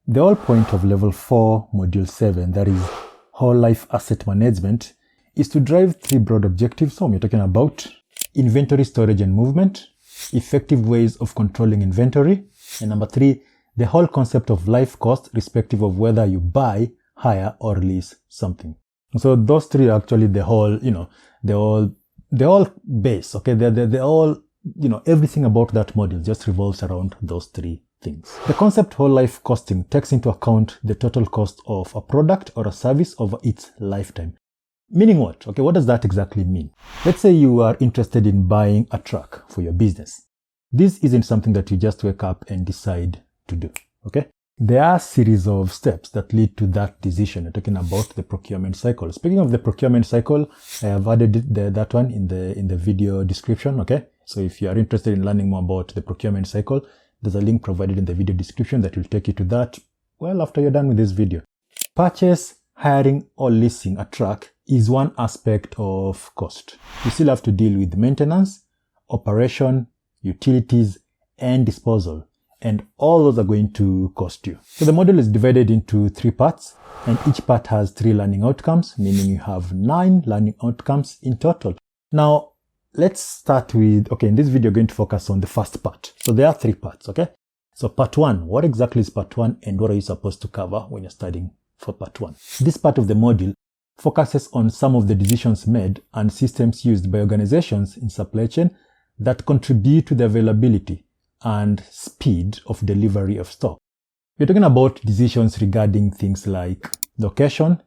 The whole point of level 4, module 7, that is whole life asset management, is to drive 3 broad objectives. So we're talking about inventory storage and movement, effective ways of controlling inventory, and number 3, the whole concept of life cost, respective of whether you buy, hire, or lease something. So those 3 are actually the whole, the whole base, okay? They're all, everything about that module just revolves around those 3 things. The concept whole life costing takes into account the total cost of a product or a service over its lifetime. Meaning what? Okay, what does that exactly mean? Let's say you are interested in buying a truck for your business. This isn't something that you just wake up and decide to do, okay? There are a series of steps that lead to that decision. You're talking about the procurement cycle. Speaking of the procurement cycle, I have added that one in the video description, okay? So if you are interested in learning more about the procurement cycle, there's a link provided in the video description that will take you to that, well, after you're done with this video. Purchase, hiring, or leasing a truck is one aspect of cost. You still have to deal with maintenance, operation, utilities, and disposal. And all those are going to cost you. So the module is divided into 3 parts, and each part has 3 learning outcomes, meaning you have 9 learning outcomes in total. Now, let's start with, okay, in this video, we're going to focus on the first part. So there are 3 parts, okay? So part 1, what exactly is part 1 and what are you supposed to cover when you're studying for part 1? This part of the module focuses on some of the decisions made and systems used by organizations in supply chain that contribute to the availability and speed of delivery of stock. We're talking about decisions regarding things like location,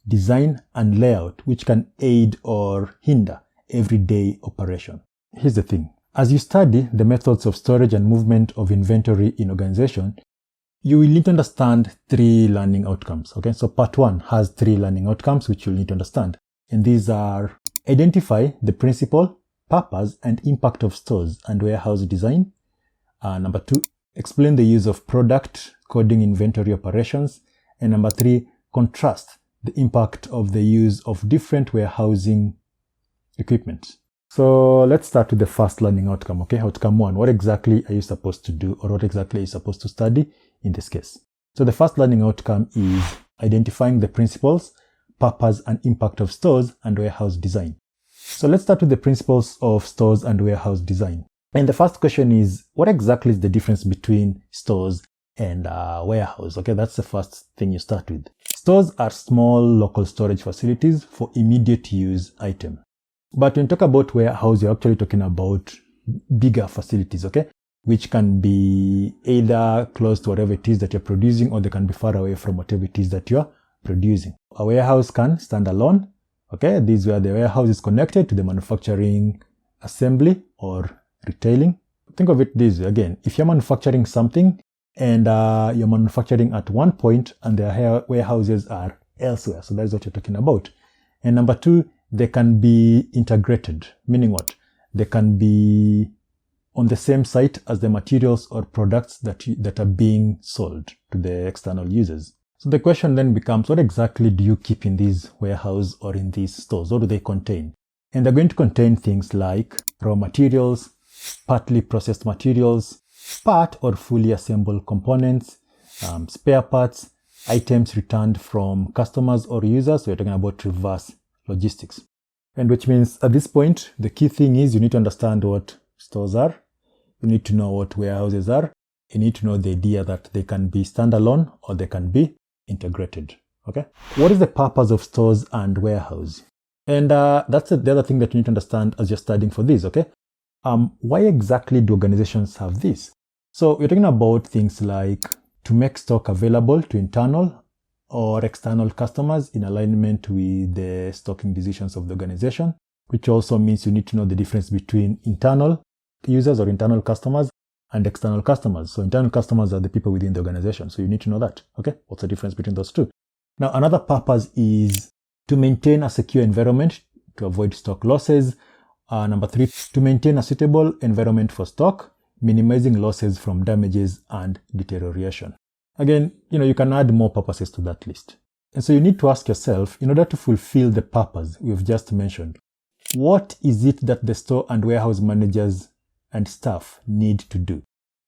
design, and layout, which can aid or hinder everyday operation. Here's the thing. As you study the methods of storage and movement of inventory in organization, you will need to understand 3 learning outcomes. Okay, so part 1 has 3 learning outcomes which you'll need to understand. And these are: identify the principle, purpose, and impact of stores and warehouse design. Number 2, explain the use of product coding inventory operations. And number 3, contrast the impact of the use of different warehousing equipment. So let's start with the first learning outcome, okay? Outcome 1, what exactly are you supposed to do, or what exactly are you supposed to study in this case? So the first learning outcome is identifying the principles, purpose, and impact of stores and warehouse design. So let's start with the principles of stores and warehouse design. And the first question is, what exactly is the difference between stores and warehouse? Okay, that's the first thing you start with. Stores are small local storage facilities for immediate use items. But when you talk about warehouse, you're actually talking about bigger facilities, okay? Which can be either close to whatever it is that you're producing, or they can be far away from whatever it is that you're producing. A warehouse can stand alone, okay? This is where the warehouse is connected to the manufacturing assembly or retailing. Think of it this way. Again, if you're manufacturing something and you're manufacturing at one point and the warehouses are elsewhere, so that's what you're talking about. And number 2, they can be integrated, meaning what? They can be on the same site as the materials or products that are being sold to the external users. So the question then becomes, what exactly do you keep in these warehouses or in these stores? What do they contain? And they're going to contain things like raw materials, partly processed materials, part or fully assembled components, spare parts, items returned from customers or users. So we're talking about reverse logistics. And which means at this point, the key thing is you need to understand what stores are. You need to know what warehouses are. You need to know the idea that they can be standalone or they can be integrated. Okay. What is the purpose of stores and warehouse? And that's the other thing that you need to understand as you're studying for this. Okay. Why exactly do organizations have this? So we're talking about things like to make stock available to internal or external customers in alignment with the stocking decisions of the organization, which also means you need to know the difference between internal users or internal customers and external customers. So internal customers are the people within the organization. So you need to know that. Okay. What's the difference between those two? Now, another purpose is to maintain a secure environment to avoid stock losses. Number 3, to maintain a suitable environment for stock, minimizing losses from damages and deterioration. Again, you can add more purposes to that list. And so you need to ask yourself, in order to fulfill the purpose we've just mentioned, what is it that the store and warehouse managers and staff need to do?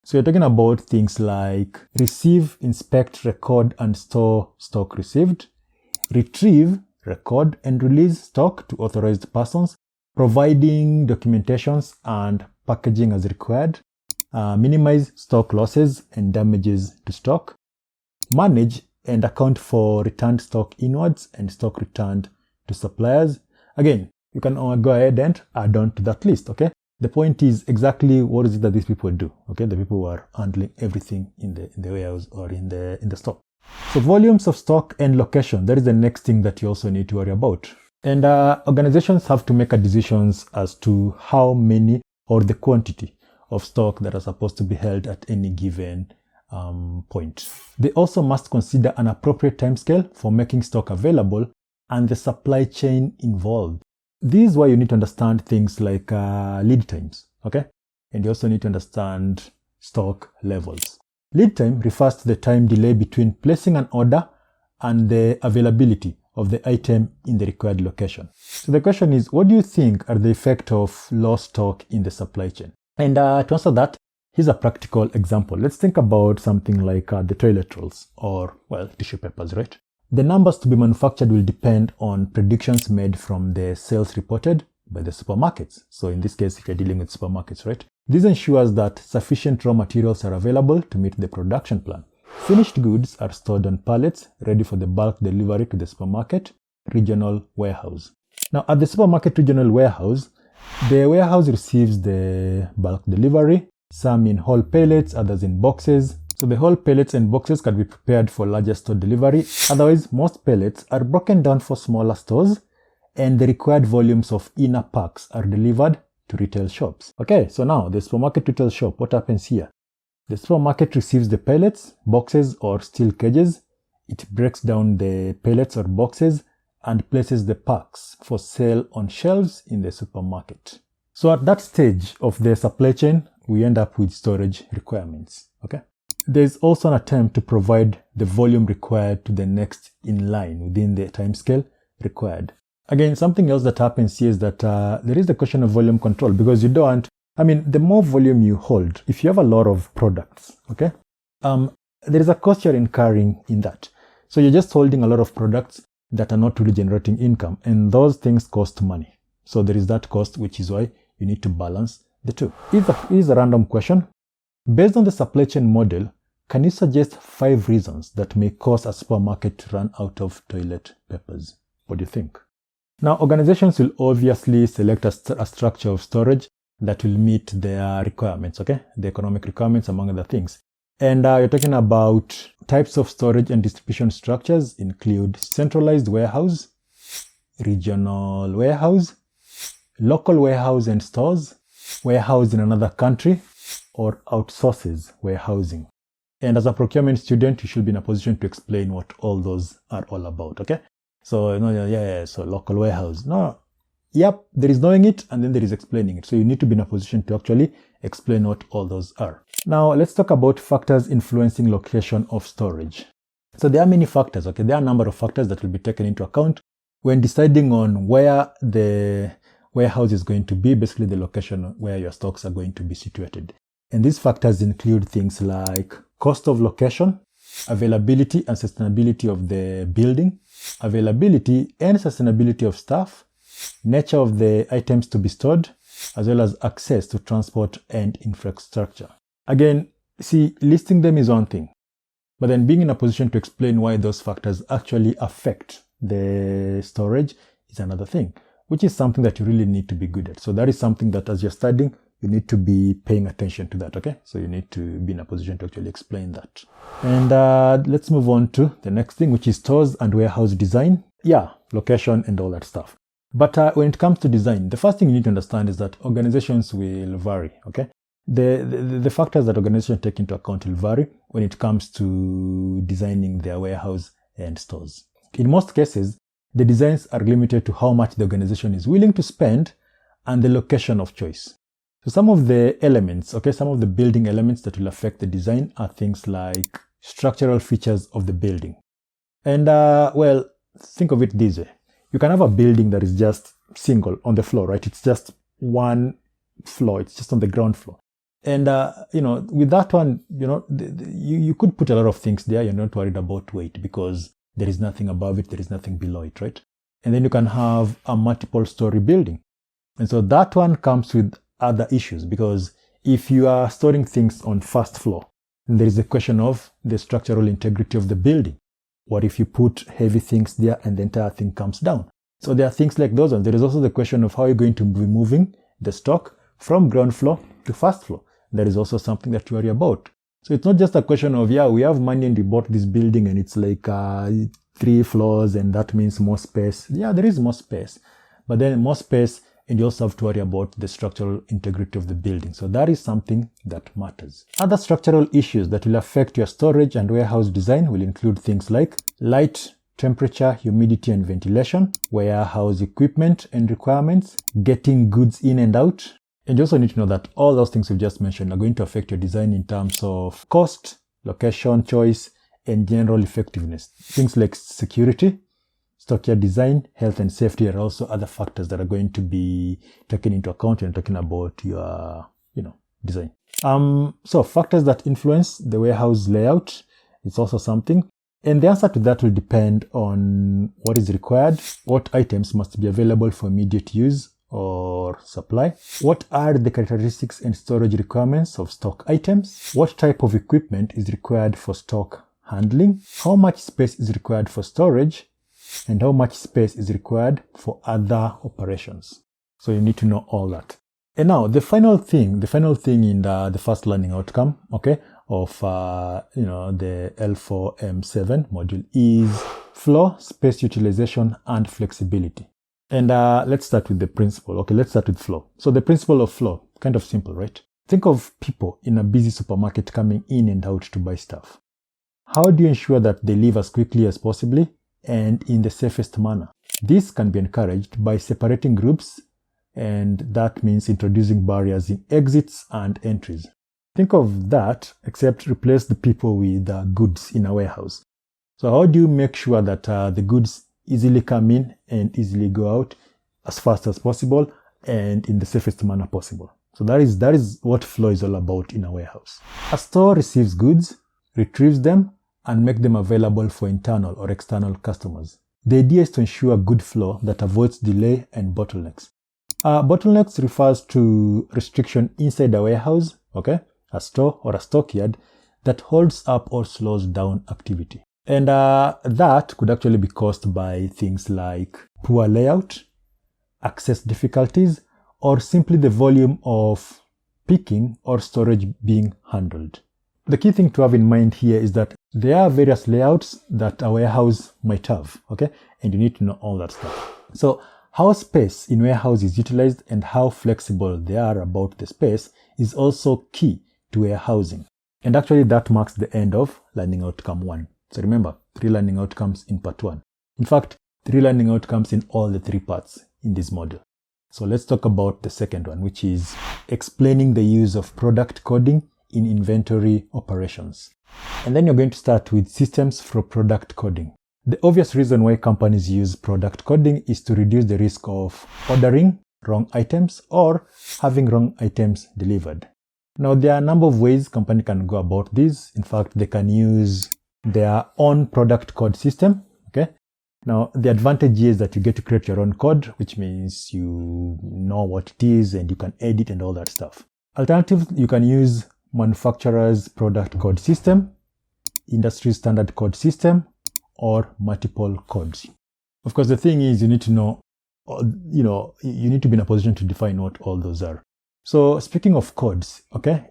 So you're talking about things like receive, inspect, record, and store stock received, retrieve, record, and release stock to authorized persons, providing documentations and packaging as required, minimize stock losses and damages to stock, manage and account for returned stock inwards and stock returned to suppliers. Again, you can go ahead and add on to that list, okay? The point is exactly what is it that these people do, okay? The people who are handling everything in the warehouse or in the stock. So volumes of stock and location, that is the next thing that you also need to worry about. And organizations have to make decisions as to how many or the quantity of stock that are supposed to be held at any given point. They also must consider an appropriate timescale for making stock available and the supply chain involved. This is why you need to understand things like lead times, okay? And you also need to understand stock levels. Lead time refers to the time delay between placing an order and the availability of the item in the required location. So the question is, what do you think are the effects of lost stock in the supply chain? And to answer that, here's a practical example. Let's think about something like the toilet rolls or, well, tissue papers, right? The numbers to be manufactured will depend on predictions made from the sales reported by the supermarkets. So in this case, if you're dealing with supermarkets, right? This ensures that sufficient raw materials are available to meet the production plan. Finished goods are stored on pallets, ready for the bulk delivery to the supermarket regional warehouse. Now, at the supermarket regional warehouse, the warehouse receives the bulk delivery, some in whole pallets, others in boxes. So the whole pallets and boxes can be prepared for larger store delivery. Otherwise, most pallets are broken down for smaller stores, and the required volumes of inner packs are delivered to retail shops. Okay, so now the supermarket retail shop, what happens here? The supermarket receives the pallets, boxes, or steel cages. It breaks down the pallets or boxes and places the packs for sale on shelves in the supermarket. So at that stage of the supply chain, we end up with storage requirements. Okay. There is also an attempt to provide the volume required to the next in line within the timescale required. Again, something else that happens here is that there is the question of volume control, because you don't, the more volume you hold, if you have a lot of products, okay, there is a cost you're incurring in that. So you're just holding a lot of products that are not really generating income, and those things cost money. So there is that cost, which is why you need to balance the two. Here's a random question. Based on the supply chain model, can you suggest 5 reasons that may cause a supermarket to run out of toilet papers? What do you think? Now, organizations will obviously select a structure of storage that will meet their requirements, okay? The economic requirements, among other things. And you're talking about types of storage and distribution structures include centralized warehouse, regional warehouse, local warehouse and stores, warehouse in another country, or outsources warehousing. And as a procurement student, you should be in a position to explain what all those are all about, okay? So, so local warehouse. No, yep, there is knowing it and then there is explaining it. So you need to be in a position to actually explain what all those are. Now, let's talk about factors influencing location of storage. So there are many factors, okay? There are a number of factors that will be taken into account when deciding on where the warehouse is going to be, basically the location where your stocks are going to be situated. And these factors include things like cost of location, availability and sustainability of the building, availability and sustainability of staff, nature of the items to be stored, as well as access to transport and infrastructure. Again, see, listing them is one thing, but then being in a position to explain why those factors actually affect the storage is another thing, which is something that you really need to be good at. So that is something that as you're studying, you need to be paying attention to that, okay? So you need to be in a position to actually explain that. And let's move on to the next thing, which is stores and warehouse design. Yeah, location and all that stuff. But when it comes to design, the first thing you need to understand is that organizations will vary, okay? The factors that organizations take into account will vary when it comes to designing their warehouse and stores. In most cases, the designs are limited to how much the organization is willing to spend and the location of choice. So some of the elements, okay, some of the building elements that will affect the design are things like structural features of the building. And well, think of it this way. You can have a building that is just single on the floor, right? It's just one floor. It's just on the ground floor. And, with that one, you could put a lot of things there. You're not worried about weight because there is nothing above it. There is nothing below it, right? And then you can have a multiple story building. And so that one comes with other issues, because if you are storing things on first floor, then there is a question of the structural integrity of the building. What if you put heavy things there and the entire thing comes down? So there are things like those ones. There is also the question of how you're going to be moving the stock from ground floor to first floor. That is also something that you worry about. So it's not just a question of, we have money and we bought this building and it's like 3 floors and that means more space. Yeah, there is more space. But then more space, and you also have to worry about the structural integrity of the building. So that is something that matters. Other structural issues that will affect your storage and warehouse design will include things like light, temperature, humidity, and ventilation, warehouse equipment and requirements, getting goods in and out. And you also need to know that all those things we've just mentioned are going to affect your design in terms of cost, location choice, and general effectiveness. Things like security, stockyard design, health and safety are also other factors that are going to be taken into account when talking about your, design. So factors that influence the warehouse layout is also something. And the answer to that will depend on what is required, what items must be available for immediate use or supply, what are the characteristics and storage requirements of stock items, what type of equipment is required for stock handling, how much space is required for storage, and how much space is required for other operations. So you need to know all that. And now the final thing in the first learning outcome, of the L4M7 module is flow, space utilization, and flexibility. And let's start with the principle. Let's start with flow. So the principle of flow, kind of simple, right? Think of people in a busy supermarket coming in and out to buy stuff. How do you ensure that they leave as quickly as possible and in the safest manner? This can be encouraged by separating groups, and that means introducing barriers in exits and entries. Think of that, except replace the people with goods in a warehouse. So how do you make sure that the goods easily come in and easily go out as fast as possible and in the safest manner possible? So that is what flow is all about in a warehouse. A store receives goods, retrieves them, and make them available for internal or external customers. The idea is to ensure good flow that avoids delay and bottlenecks. Bottlenecks refers to restriction inside a warehouse, a store or a stockyard that holds up or slows down activity. And that could actually be caused by things like poor layout, access difficulties, or simply the volume of picking or storage being handled. The key thing to have in mind here is that there are various layouts that a warehouse might have, and you need to know all that stuff. So how space in warehouse is utilized and how flexible they are about the space is also key to warehousing. And actually that marks the end of learning outcome 1. So remember, 3 learning outcomes in part 1. In fact, 3 learning outcomes in all the 3 parts in this module. So let's talk about the second one, which is explaining the use of product coding in inventory operations. And then you're going to start with systems for product coding. The obvious reason why companies use product coding is to reduce the risk of ordering wrong items or having wrong items delivered. Now, there are a number of ways company can go about this. In fact, they can use their own product code system. Now, the advantage is that you get to create your own code, which means you know what it is and you can edit and all that stuff. Alternatively, you can use manufacturer's product code system, industry standard code system, or multiple codes. Of course, the thing is you need to know, you need to be in a position to define what all those are. So speaking of codes,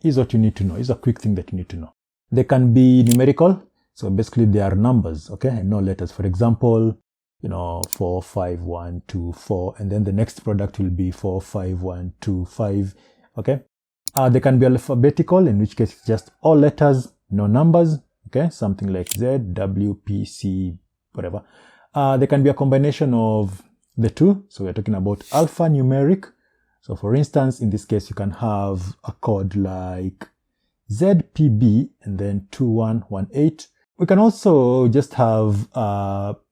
here's what you need to know. Here's a quick thing that you need to know. They can be numerical. So basically they are numbers, and no letters. For example, 4, 5, 1, 2, 4, and then the next product will be 4, 5, 1, 2, 5, They can be alphabetical, in which case it's just all letters, no numbers, something like Z, W, P, C, whatever. They can be a combination of the two. So we're talking about alphanumeric. So for instance, in this case, you can have a code like ZPB and then 2118. We can also just have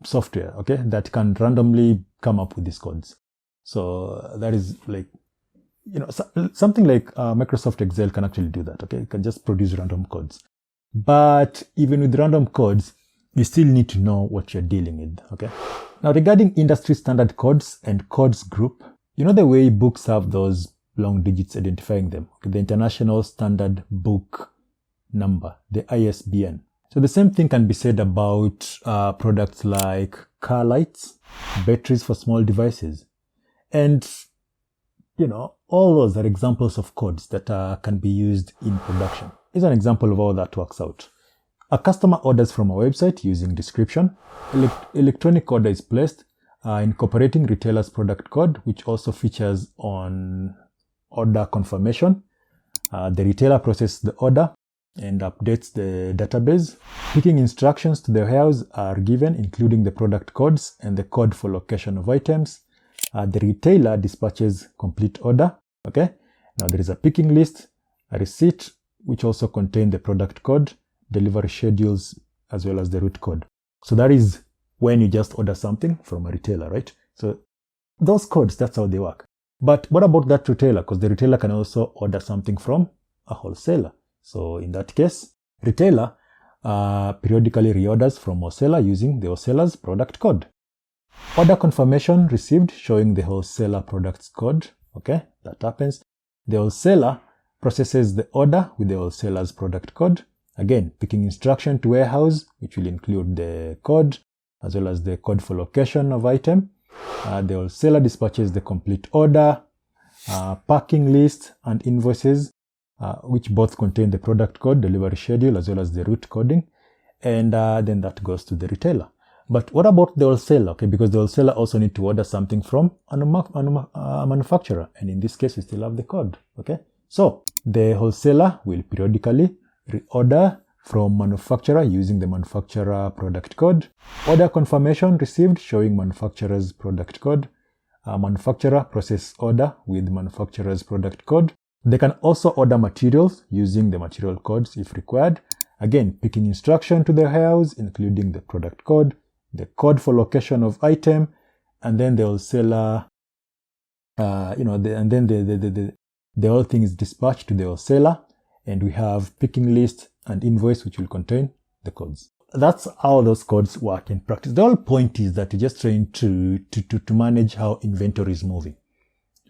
software, that can randomly come up with these codes. So that is like something like Microsoft Excel can actually do that, okay? It can just produce random codes. But even with random codes, you still need to know what you're dealing with, okay? Now, regarding industry standard codes and codes group, you know the way books have those long digits identifying them, okay? The International Standard Book Number, the ISBN. So the same thing can be said about products like car lights, batteries for small devices. And, all those are examples of codes that can be used in production. Here's an example of how that works out. A customer orders from a website using description. Electronic order is placed, incorporating retailer's product code, which also features on order confirmation. The retailer processes the order and updates the database. Picking instructions to the warehouse are given, including the product codes and the code for location of items. The retailer dispatches complete order. Okay. Now there is a picking list, a receipt, which also contain the product code, delivery schedules, as well as the route code. So that is when you just order something from a retailer, right? So those codes, that's how they work. But what about that retailer? Because the retailer can also order something from a wholesaler. So in that case, retailer periodically reorders from wholesaler using the wholesaler's product code. Order confirmation received showing the wholesaler products code. Okay, that happens. The wholesaler processes the order with the wholesaler's product code. Again, picking instruction to warehouse, which will include the code as well as the code for location of item. The wholesaler dispatches the complete order, packing list, and invoices, which both contain the product code, delivery schedule, as well as the route coding. And then that goes to the retailer. But what about the wholesaler? Okay, because the wholesaler also need to order something from a manufacturer. And in this case, we still have the code. Okay, so the wholesaler will periodically reorder from manufacturer using the manufacturer product code. Order confirmation received showing manufacturer's product code. Manufacturer process order with manufacturer's product code. They can also order materials using the material codes if required. Again, picking instruction to the warehouse, including the product code, the code for location of item, and then the wholesaler, the whole thing is dispatched to the wholesaler, and we have picking list and invoice, which will contain the codes. That's how those codes work in practice. The whole point is that you're just trying to manage how inventory is moving.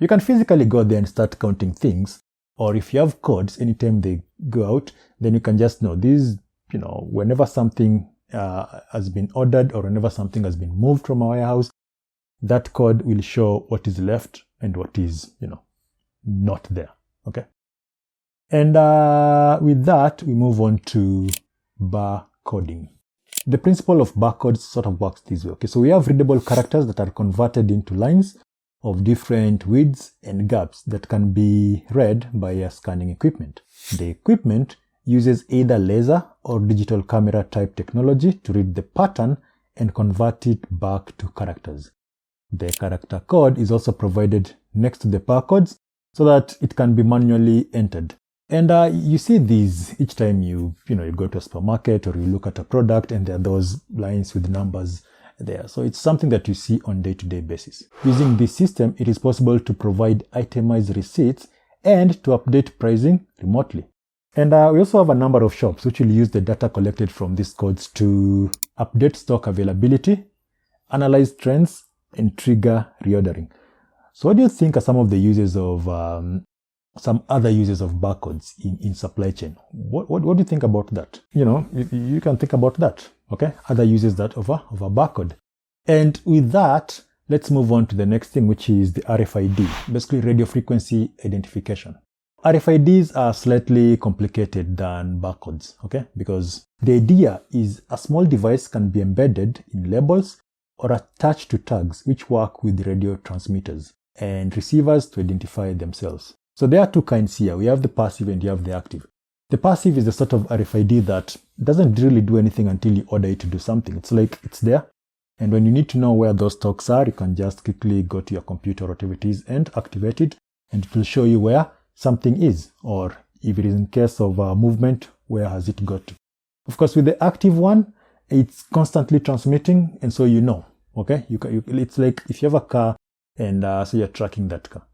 You can physically go there and start counting things, or if you have codes, anytime they go out, then you can just know these, whenever something has been ordered or whenever something has been moved from our warehouse, that code will show what is left and what is, not there. Okay. And with that, we move on to barcoding. The principle of barcodes sort of works this way. Okay, so we have readable characters that are converted into lines of different widths and gaps that can be read by a scanning equipment. The equipment uses either laser or digital camera type technology to read the pattern and convert it back to characters. The character code is also provided next to the barcodes so that it can be manually entered. And you see these each time you go to a supermarket or you look at a product, and there are those lines with numbers there. So it's something that you see on day-to-day basis. Using this system, it is possible to provide itemized receipts and to update pricing remotely. And we also have a number of shops which will use the data collected from these codes to update stock availability, analyze trends, and trigger reordering. So what do you think are some of the uses of some other uses of barcodes in supply chain? What do you think about that? You can think about that. Okay, other uses that of a barcode. And with that, let's move on to the next thing, which is the RFID, basically radio frequency identification. RFIDs are slightly complicated than barcodes, okay? Because the idea is a small device can be embedded in labels or attached to tags which work with radio transmitters and receivers to identify themselves. So there are two kinds here. We have the passive and you have the active. The passive is the sort of RFID that doesn't really do anything until you order it to do something. It's like it's there. And when you need to know where those stocks are, you can just quickly go to your computer or whatever it is and activate it, and it will show you where something is, or if it is in case of movement, where has it got to. Of course, with the active one, it's constantly transmitting, and so okay? It's like if you have a car and so you're tracking that car.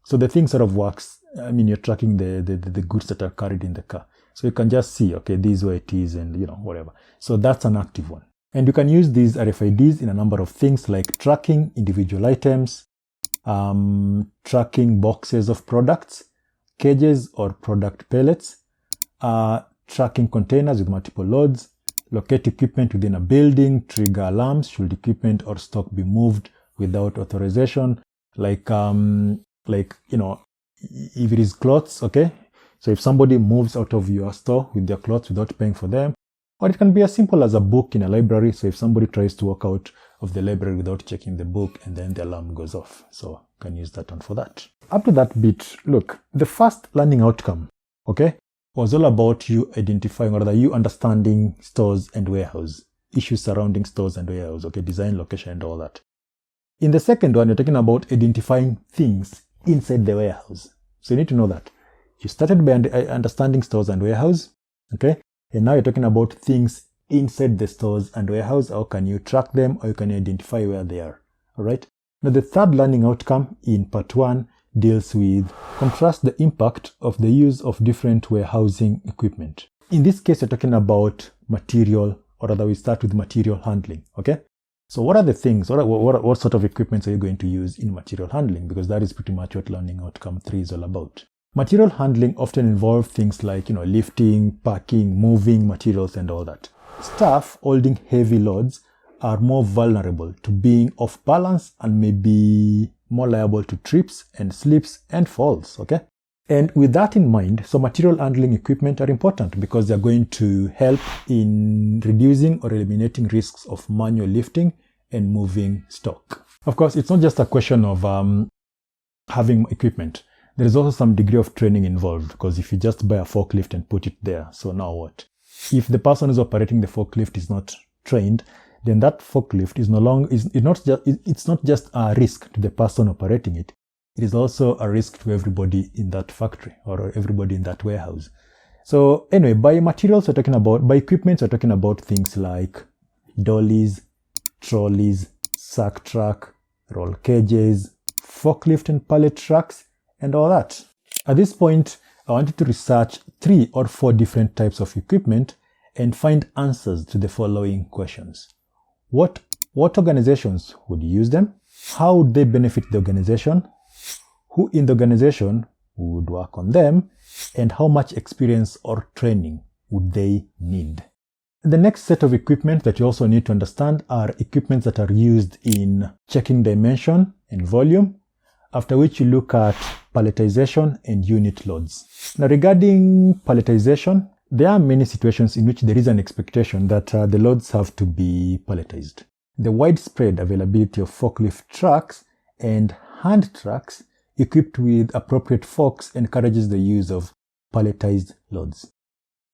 So the thing sort of works. I mean, you're tracking the goods that are carried in the car. So you can just see, okay, this is where it is and, whatever. So that's an active one. And you can use these RFIDs in a number of things like tracking individual items, tracking boxes of products, cages or product pallets, tracking containers with multiple loads, locate equipment within a building, trigger alarms should equipment or stock be moved without authorization, like if it is clothes, okay? So if somebody moves out of your store with their clothes without paying for them, or it can be as simple as a book in a library. So if somebody tries to walk out of the library without checking the book and then the alarm goes off. So you can use that one for that. Up to that bit, look, the first learning outcome, okay, was all about you identifying, or rather you understanding stores and warehouse, issues surrounding stores and warehouse, okay, design, location, and all that. In the second one, you're talking about identifying things inside the warehouse. So you need to know that. You started by understanding stores and warehouse, okay? And now you're talking about things inside the stores and warehouse. How can you track them, or you can identify where they are, all right? Now, the third learning outcome in part 1 deals with contrast the impact of the use of different warehousing equipment. In this case, you're talking about material, or rather we start with material handling, okay? So what are the things, what sort of equipment are you going to use in material handling? Because that is pretty much what learning outcome 3 is all about. Material handling often involves things like, lifting, packing, moving materials and all that. Staff holding heavy loads are more vulnerable to being off balance and may be more liable to trips and slips and falls, okay? And with that in mind, so material handling equipment are important because they're going to help in reducing or eliminating risks of manual lifting and moving stock. Of course, it's not just a question of having equipment. There is also some degree of training involved, because if you just buy a forklift and put it there, so now what? If the person who's operating the forklift is not trained, then that forklift is no longer, it's not just a risk to the person operating it. It is also a risk to everybody in that factory or everybody in that warehouse. So anyway, by materials we're talking about, by equipment we're talking about things like dollies, trolleys, sack truck, roll cages, forklift and pallet trucks, and all that. At this point, I wanted to research 3 or 4 different types of equipment and find answers to the following questions. What organizations would use them? How would they benefit the organization? Who in the organization would work on them? And how much experience or training would they need? The next set of equipment that you also need to understand are equipments that are used in checking dimension and volume, after which you look at palletization and unit loads. Now, regarding palletization, there are many situations in which there is an expectation that the loads have to be palletized. The widespread availability of forklift trucks and hand trucks equipped with appropriate forks encourages the use of palletized loads.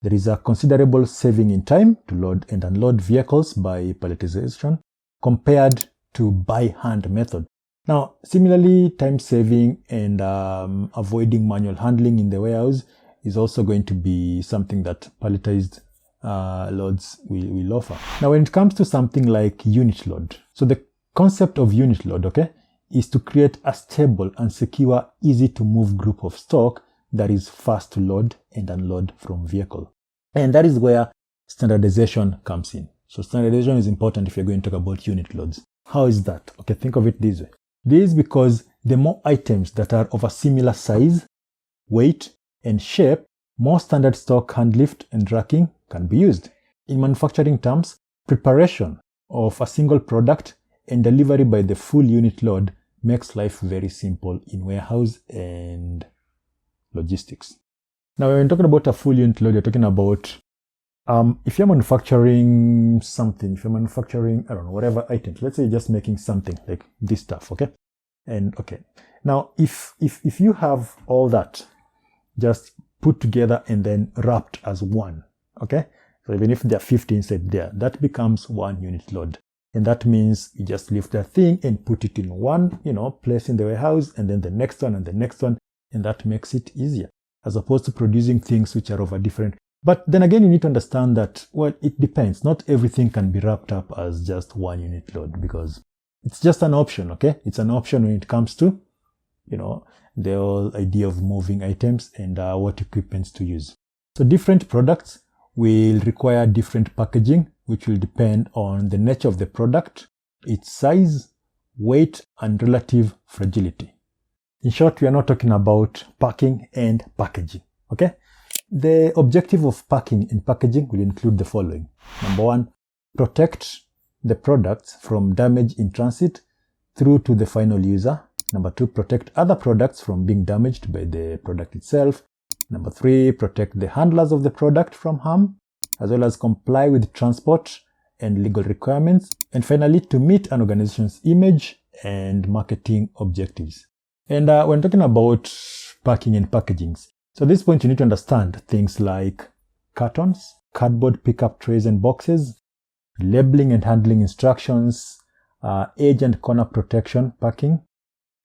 There is a considerable saving in time to load and unload vehicles by palletization compared to by hand method. Now, similarly, time saving and avoiding manual handling in the warehouse is also going to be something that palletized loads will offer. Now, when it comes to something like unit load, so the concept of unit load, okay, is to create a stable and secure, easy to move group of stock that is fast to load and unload from vehicle. And that is where standardization comes in. So standardization is important if you're going to talk about unit loads. How is that? Okay, think of it this way. This is because the more items that are of a similar size, weight, and shape, more standard stock hand lift and racking can be used. In manufacturing terms, preparation of a single product and delivery by the full unit load makes life very simple in warehouse and logistics. Now, when talking about a full unit load, you're talking about if you're manufacturing something, if you're manufacturing, I don't know, whatever items, let's say you're just making something like this stuff, okay? And okay, now if you have all that just put together and then wrapped as one, okay? So even if there are 50 inside there, that becomes one unit load. And that means you just lift that thing and put it in one, place in the warehouse, and then the next one and the next one, and that makes it easier, as opposed to producing things which are of a different. But then again, you need to understand that, well, it depends. Not everything can be wrapped up as just one unit load, because it's just an option, okay? It's an option when it comes to, the whole idea of moving items and what equipments to use. So different products will require different packaging, which will depend on the nature of the product, its size, weight, and relative fragility. In short, we are not talking about packing and packaging, okay? The objective of packing and packaging will include the following. Number one, protect the products from damage in transit through to the final user. Number two, protect other products from being damaged by the product itself. Number three, protect the handlers of the product from harm, as well as comply with transport and legal requirements. And finally, to meet an organization's image and marketing objectives. And when talking about packing and packagings, so at this point you need to understand things like cartons, cardboard pickup trays and boxes, labeling and handling instructions, edge and corner protection packing,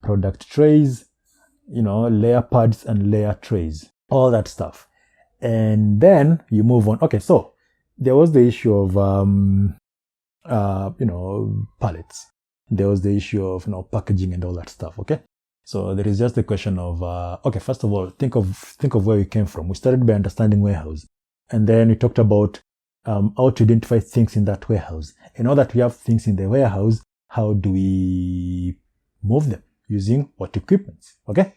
product trays, layer pads and layer trays, all that stuff. And then you move on. Okay, so there was the issue of, pallets. There was the issue of, packaging and all that stuff, okay? So there is just the question of, okay, first of all, think of where we came from. We started by understanding warehouse. And then we talked about how to identify things in that warehouse. And now that we have things in the warehouse, how do we move them? Using what equipments, okay?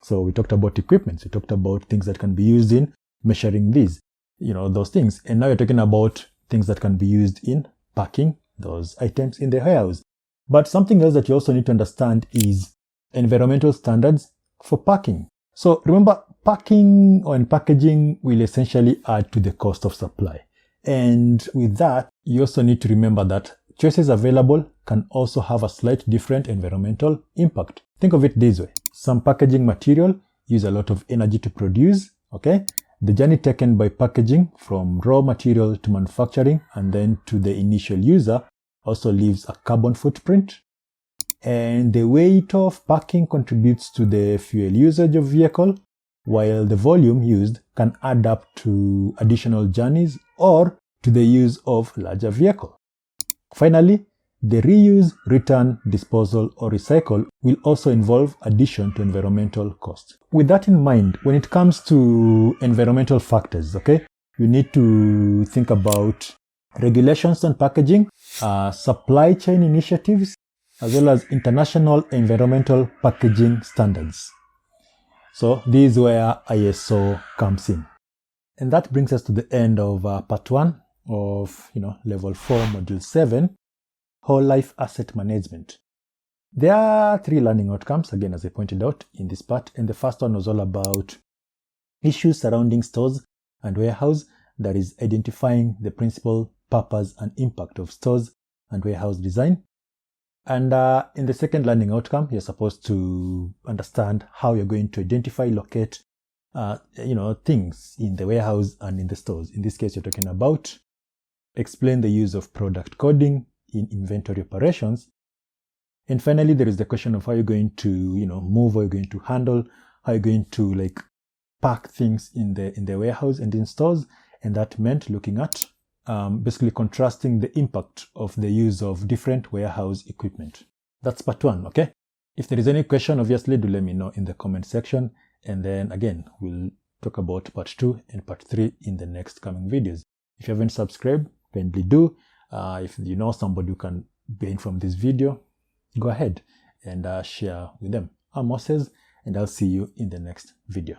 So we talked about equipments. We talked about things that can be used in measuring these, those things. And now you're talking about things that can be used in packing those items in the warehouse. But something else that you also need to understand is environmental standards for packing. So remember, packing and packaging will essentially add to the cost of supply. And with that, you also need to remember that choices available can also have a slight different environmental impact. Think of it this way. Some packaging material use a lot of energy to produce, okay? The journey taken by packaging from raw material to manufacturing and then to the initial user also leaves a carbon footprint. And the weight of packing contributes to the fuel usage of vehicle, while the volume used can add up to additional journeys or to the use of larger vehicle. Finally, the reuse, return, disposal, or recycle will also involve addition to environmental costs. With that in mind, when it comes to environmental factors, okay, you need to think about regulations on packaging, supply chain initiatives, as well as international environmental packaging standards. So this is where ISO comes in. And that brings us to the end of part 1 of level 4 module 7, whole life asset management. There are 3 learning outcomes, again, as I pointed out in this part. And the first one was all about issues surrounding stores and warehouse, that is identifying the principal purpose and impact of stores and warehouse design. And in the second learning outcome, you're supposed to understand how you're going to identify, locate, things in the warehouse and in the stores. In this case, you're talking about explain the use of product coding in inventory operations. And finally, there is the question of how you're going to, move, how you're going to handle, how you're going to pack things in the warehouse and in stores. And that meant looking at basically contrasting the impact of the use of different warehouse equipment. That's part 1, okay? If there is any question, obviously, do let me know in the comment section. And then again, we'll talk about part 2 and part 3 in the next coming videos. If you haven't subscribed, kindly do. If you know somebody who can gain from this video, go ahead and share with them. I'm Moses, and I'll see you in the next video.